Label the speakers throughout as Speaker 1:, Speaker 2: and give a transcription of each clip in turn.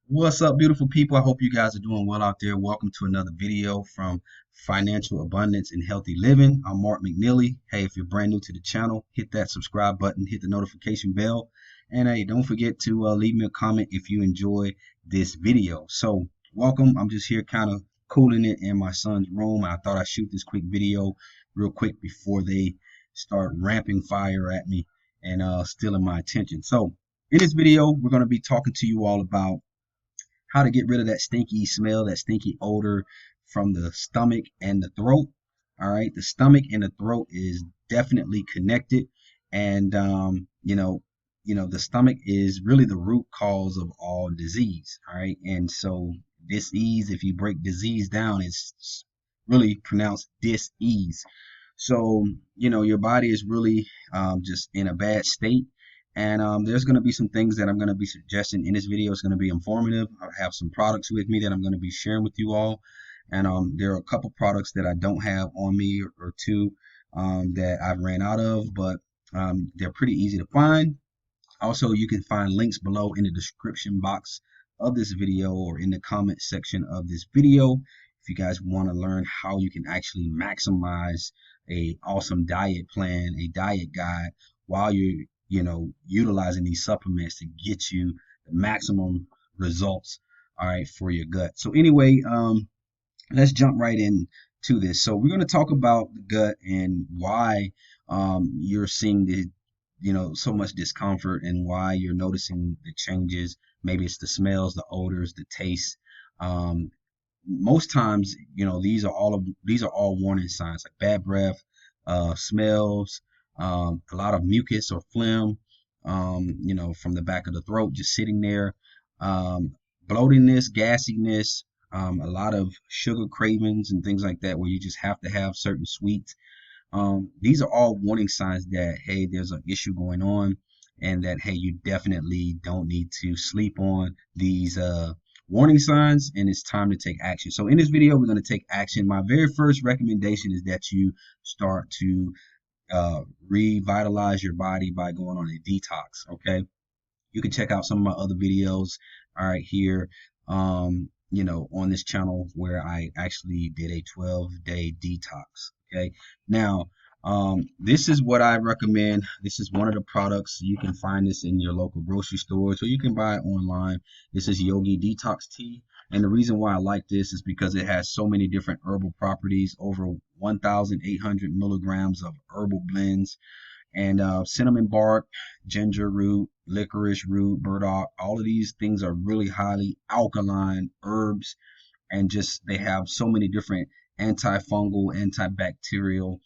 Speaker 1: What's up, beautiful people? I hope you guys are doing well out there. Welcome to another video from Financial Abundance and Healthy Living. I'm Mark McNeely. Hey, if you're brand new to the channel, hit that subscribe button, hit the notification bell, and hey, don't forget to leave me a comment if you enjoy this video. So, welcome. I'm just here kind of cooling it in my son's room. I thought I'd shoot this quick video real quick before they start ramping fire at me and stealing my attention. So, in this video, we're going to be talking to you all about how to get rid of that stinky smell, that stinky odor from the stomach and the throat. All right, the stomach and the throat is definitely connected, and the stomach is really the root cause of all disease. All right, and so disease, if you break disease down, it's really pronounced dis-ease. So, your body is really just in a bad state. And there's going to be some things that I'm going to be suggesting in this video. It's going to be informative. I have some products with me that I'm going to be sharing with you all. And there are a couple products that I don't have on me or two that I've ran out of, but they're pretty easy to find. Also, you can find links below in the description box of this video or in the comment section of this video if you guys want to learn how you can actually maximize a awesome diet plan, a diet guide while you're, utilizing these supplements to get you the maximum results, all right, for your gut. So anyway, let's jump right into this. So we're going to talk about the gut and why you're seeing the so much discomfort and why you're noticing the changes. Maybe it's the smells, the odors, the taste. Um, Most times, these are all warning signs like bad breath, smells, a lot of mucus or phlegm, from the back of the throat just sitting there, bloatiness, gassiness, a lot of sugar cravings and things like that, where you just have to have certain sweets. These are all warning signs that, hey, there's an issue going on, and that, hey, you definitely don't need to sleep on these warning signs, and it's time to take action. So in this video, we're going to take action. My very first recommendation is that you start to revitalize your body by going on a detox. Okay, you can check out some of my other videos, all right, here, on this channel where I actually did a 12-day detox. Okay, now, this is what I recommend. This is one of the products. You can find this in your local grocery stores, or you can buy it online. This is Yogi Detox Tea. And the reason why I like this is because it has so many different herbal properties, over 1,800 milligrams of herbal blends, and cinnamon bark, ginger root, licorice root, burdock. All of these things are really highly alkaline herbs, and just they have so many different antifungal, antibacterial,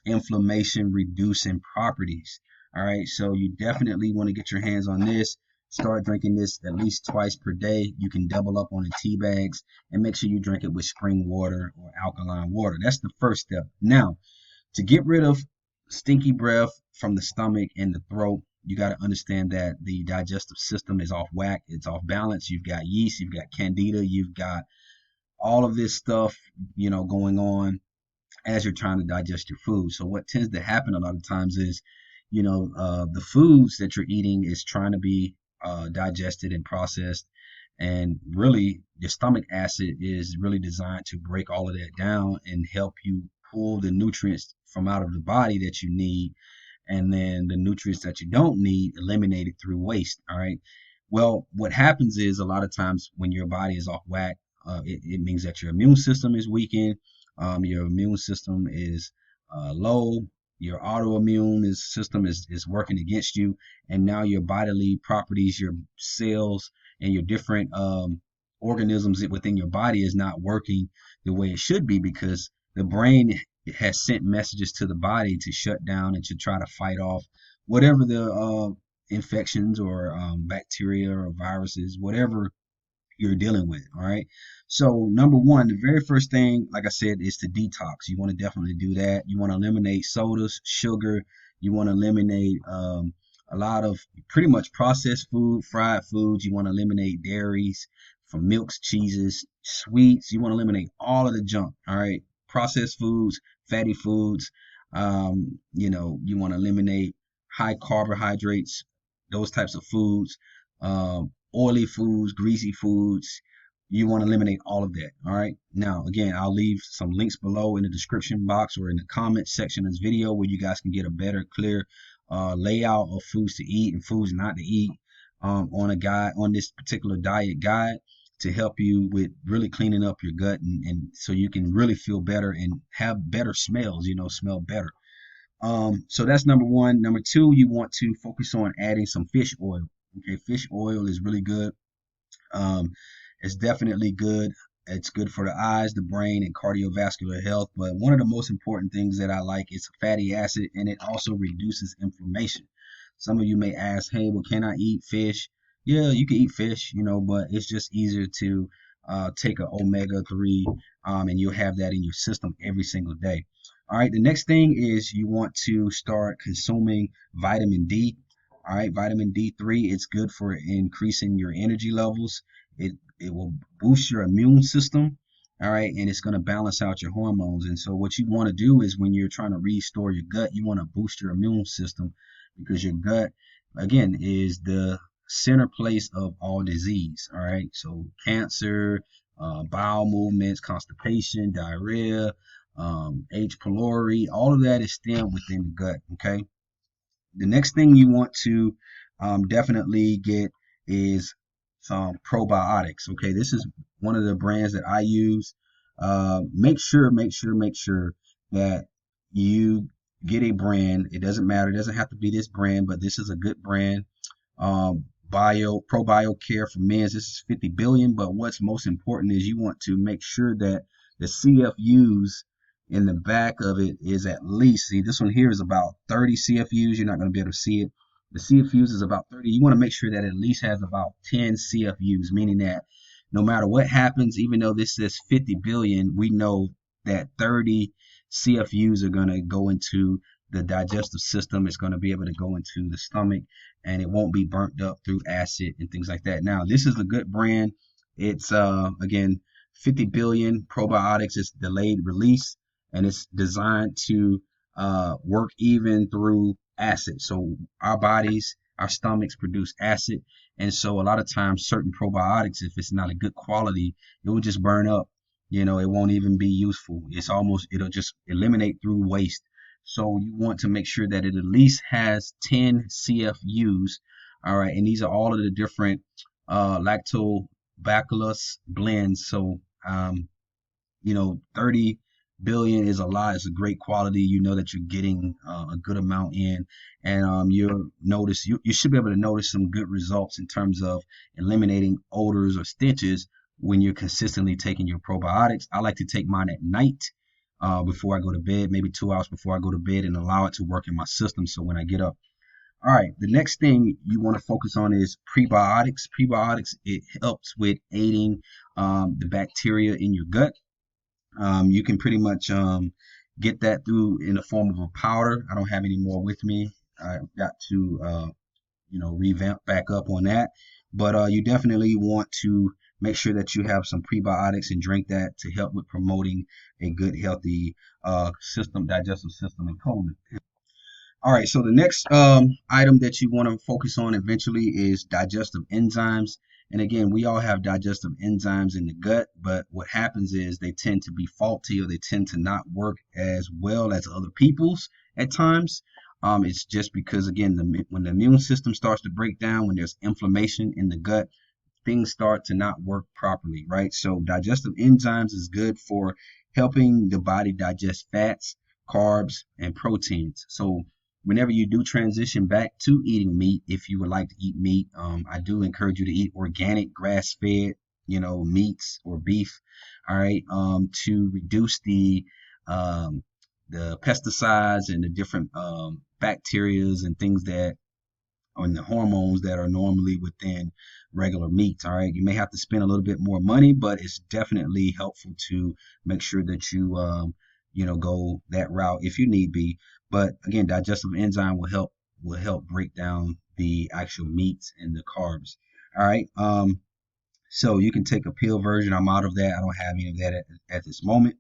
Speaker 1: inflammation reducing properties. All right, so you definitely want to get your hands on this. Start drinking this at least twice per day. You can double up on the tea bags, and make sure you drink it with spring water or alkaline water. That's the first step. Now, to get rid of stinky breath from the stomach and the throat, you got to understand that the digestive system is off whack, it's off balance. You've got yeast, you've got candida, you've got all of this stuff, going on as you're trying to digest your food. So what tends to happen a lot of times is, the foods that you're eating is trying to be digested and processed, and really your stomach acid is really designed to break all of that down and help you pull the nutrients from out of the body that you need, and then the nutrients that you don't need eliminated through waste. All right, well, what happens is a lot of times when your body is off whack, it means that your immune system is weakened, your immune system is low, your autoimmune system is working against you, and now your bodily properties, your cells, and your different organisms within your body is not working the way it should be, because the brain has sent messages to the body to shut down and to try to fight off whatever the infections or bacteria or viruses, whatever you're dealing with. All right. So number one, the very first thing, like I said, is to detox. You want to definitely do that. You want to eliminate sodas, sugar. You want to eliminate a lot of pretty much processed food, fried foods. You want to eliminate dairies, from milks, cheeses, sweets. You want to eliminate all of the junk. All right. Processed foods, fatty foods. You want to eliminate high carbohydrates, those types of foods. oily foods, greasy foods. You want to eliminate all of that. All right. Now, again, I'll leave some links below in the description box or in the comments section of this video where you guys can get a better, clear layout of foods to eat and foods not to eat on a guide, on this particular diet guide, to help you with really cleaning up your gut, and so you can really feel better and have better smells, smell better. So that's number one. Number two, you want to focus on adding some fish oil. Okay, fish oil is really good. Um, it's definitely good. It's good for the eyes, the brain, and cardiovascular health. But one of the most important things that I like is fatty acid, and it also reduces inflammation. Some of you may ask, hey, well, can I eat fish? Yeah, you can eat fish, but it's just easier to take an omega-3, and you'll have that in your system every single day. All right, the next thing is you want to start consuming vitamin D. All right, vitamin D3, it's good for increasing your energy levels. It will boost your immune system. All right, and it's going to balance out your hormones. And so what you want to do is when you're trying to restore your gut, you want to boost your immune system, because your gut, again, is the center place of all disease. All right, so cancer, bowel movements, constipation, diarrhea, H. pylori, all of that is stemmed within the gut. Okay. The next thing you want to definitely get is some probiotics. Okay, this is one of the brands that I use. Make sure that you get a brand. It doesn't matter. It doesn't have to be this brand, but this is a good brand. Probio Care for Men's. This is 50 billion. But what's most important is you want to make sure that the CFUs in the back of it is at least, see, this one here is about 30 CFUs. You're not going to be able to see it. The CFUs is about 30. You want to make sure that it at least has about 10 CFUs, meaning that no matter what happens, even though this says 50 billion, we know that 30 CFUs are going to go into the digestive system. It's going to be able to go into the stomach, and it won't be burnt up through acid and things like that. Now, this is a good brand. It's again, 50 billion probiotics. It's delayed release, and it's designed to work even through acid. So our bodies, our stomachs produce acid, and so a lot of times certain probiotics, if it's not a good quality, it will just burn up. It won't even be useful. It'll just eliminate through waste. So you want to make sure that it at least has 10 CFUs. All right, and these are all of the different lactobacillus blends. So 30 billion is a lot. It's a great quality. You know that you're getting a good amount in, and you should be able to notice some good results in terms of eliminating odors or stenches when you're consistently taking your probiotics. I like to take mine at night before I go to bed, maybe 2 hours before I go to bed, and allow it to work in my system. So when I get up, all right, the next thing you want to focus on is prebiotics. Prebiotics, it helps with aiding the bacteria in your gut. You can pretty much get that through in the form of a powder. I don't have any more with me. I've got to revamp back up on that. But you definitely want to make sure that you have some prebiotics and drink that to help with promoting a good, healthy digestive system, and colon. All right, so the next item that you want to focus on eventually is digestive enzymes. And again, we all have digestive enzymes in the gut, but what happens is they tend to be faulty, or they tend to not work as well as other people's at times. It's just because, again, when the immune system starts to break down, when there's inflammation in the gut, things start to not work properly, right? So digestive enzymes is good for helping the body digest fats, carbs, and proteins. So whenever you do transition back to eating meat, if you would like to eat meat, I do encourage you to eat organic, grass-fed, meats or beef. All right, to reduce the pesticides and the different bacterias and things that on the hormones that are normally within regular meats. All right, you may have to spend a little bit more money, but it's definitely helpful to make sure that you go that route if you need be. But again, digestive enzyme will help break down the actual meats and the carbs. All right. So you can take a pill version. I'm out of that. I don't have any of that at this moment.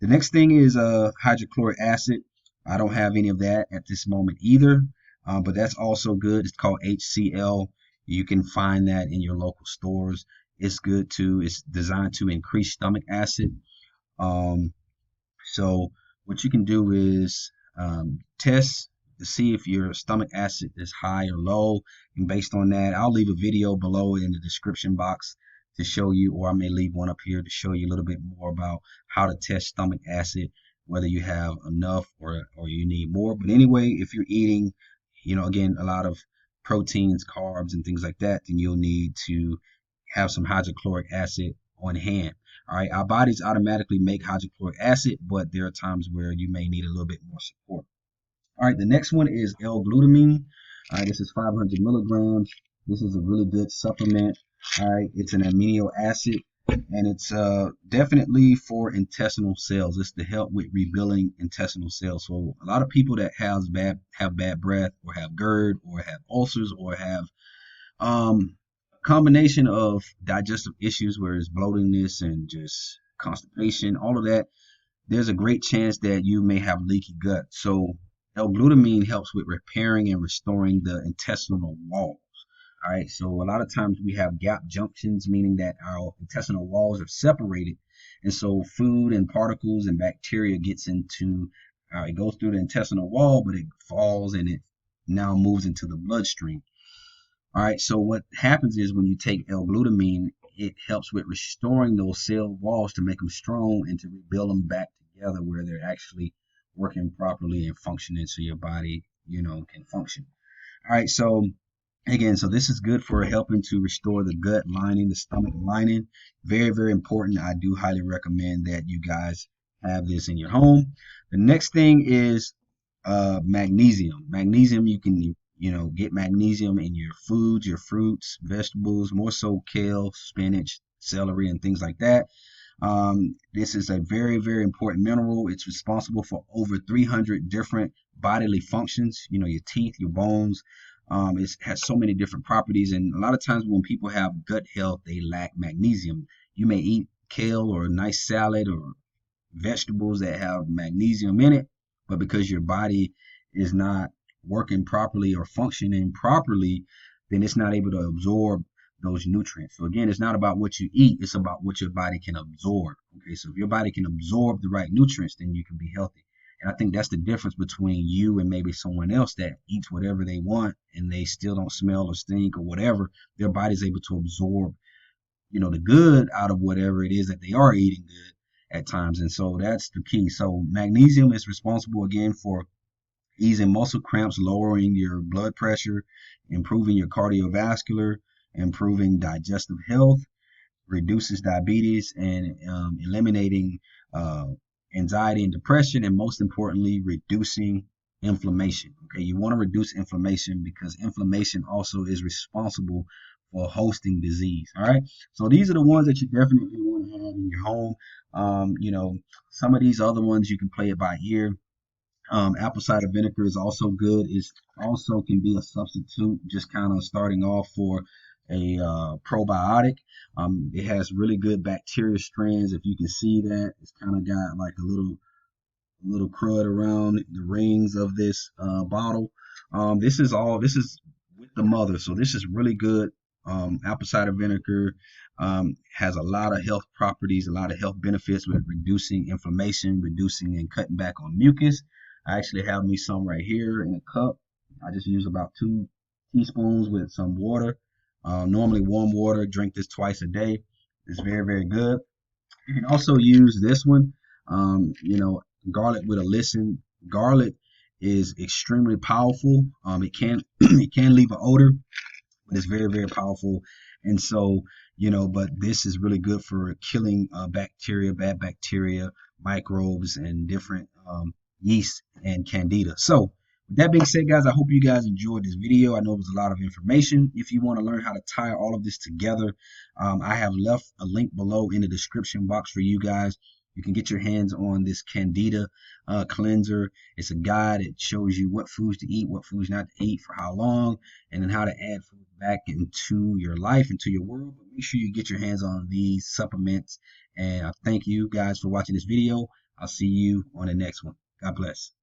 Speaker 1: The next thing is hydrochloric acid. I don't have any of that at this moment either, but that's also good. It's called HCl. You can find that in your local stores. It's good to, it's designed to increase stomach acid. Um, so what you can do is test to see if your stomach acid is high or low. And based on that, I'll leave a video below in the description box to show you, or I may leave one up here to show you a little bit more about how to test stomach acid, whether you have enough or you need more. But anyway, if you're eating, again, a lot of proteins, carbs, and things like that, then you'll need to have some hydrochloric acid on hand. All right, our bodies automatically make hydrochloric acid, but there are times where you may need a little bit more support. All right, the next one is L-Glutamine. All right, this is 500 milligrams. This is a really good supplement. All right, it's an amino acid, and it's definitely for intestinal cells. It's to help with rebuilding intestinal cells. So a lot of people that have bad breath, or have GERD, or have ulcers, or have combination of digestive issues where it's bloatingness and just constipation, all of that, there's a great chance that you may have leaky gut. So L-glutamine helps with repairing and restoring the intestinal walls. All right, so a lot of times we have gap junctions, meaning that our intestinal walls are separated, and so food and particles and bacteria gets into, it goes through the intestinal wall, but it falls and it now moves into the bloodstream. All right, so what happens is when you take L-glutamine, it helps with restoring those cell walls to make them strong and to rebuild them back together where they're actually working properly and functioning so your body, can function. All right, so again, so this is good for helping to restore the gut lining, the stomach lining. Very, very important. I do highly recommend that you guys have this in your home. The next thing is magnesium. Magnesium, you can get magnesium in your foods, your fruits, vegetables, more so kale, spinach, celery, and things like that. This is a very, very important mineral. It's responsible for over 300 different bodily functions, your teeth, your bones. It has so many different properties. And a lot of times when people have gut health, they lack magnesium. You may eat kale or a nice salad or vegetables that have magnesium in it, but because your body is not working properly or functioning properly, then it's not able to absorb those nutrients. So again, it's not about what you eat, it's about what your body can absorb. Okay, so if your body can absorb the right nutrients, then you can be healthy. And I think that's the difference between you and maybe someone else that eats whatever they want and they still don't smell or stink or whatever. Their body's able to absorb, the good out of whatever it is that they are eating good at times. And so that's the key. So magnesium is responsible again for easing muscle cramps, lowering your blood pressure, improving your cardiovascular, improving digestive health, reduces diabetes, and eliminating anxiety and depression, and most importantly, reducing inflammation. Okay, you want to reduce inflammation because inflammation also is responsible for hosting disease. All right, so these are the ones that you definitely want to have in your home. Some of these other ones you can play it by ear. Apple cider vinegar is also good. It also can be a substitute, just kind of starting off for a probiotic. It has really good bacteria strands. If you can see that, it's kind of got like a little crud around the rings of this bottle. This is with the mother, so this is really good. Apple cider vinegar has a lot of health properties, a lot of health benefits with reducing inflammation, reducing and cutting back on mucus. I actually have me some right here in a cup. I just use about 2 teaspoons with some water. Normally warm water. Drink this twice a day. It's very, very good. You can also use this one. Garlic with alicin. Garlic is extremely powerful. It can it can leave an odor, but it's very, very powerful. And so, but this is really good for killing bacteria, bad bacteria, microbes, and different yeast and candida. So with that being said, guys, I hope you guys enjoyed this video. I know it was a lot of information. If you want to learn how to tie all of this together, I have left a link below in the description box for you guys. You can get your hands on this Candida cleanser. It's a guide. It shows you what foods to eat, what foods not to eat, for how long, and then how to add food back into your life, into your world. But make sure you get your hands on these supplements. And I thank you guys for watching this video. I'll see you on the next one. God bless.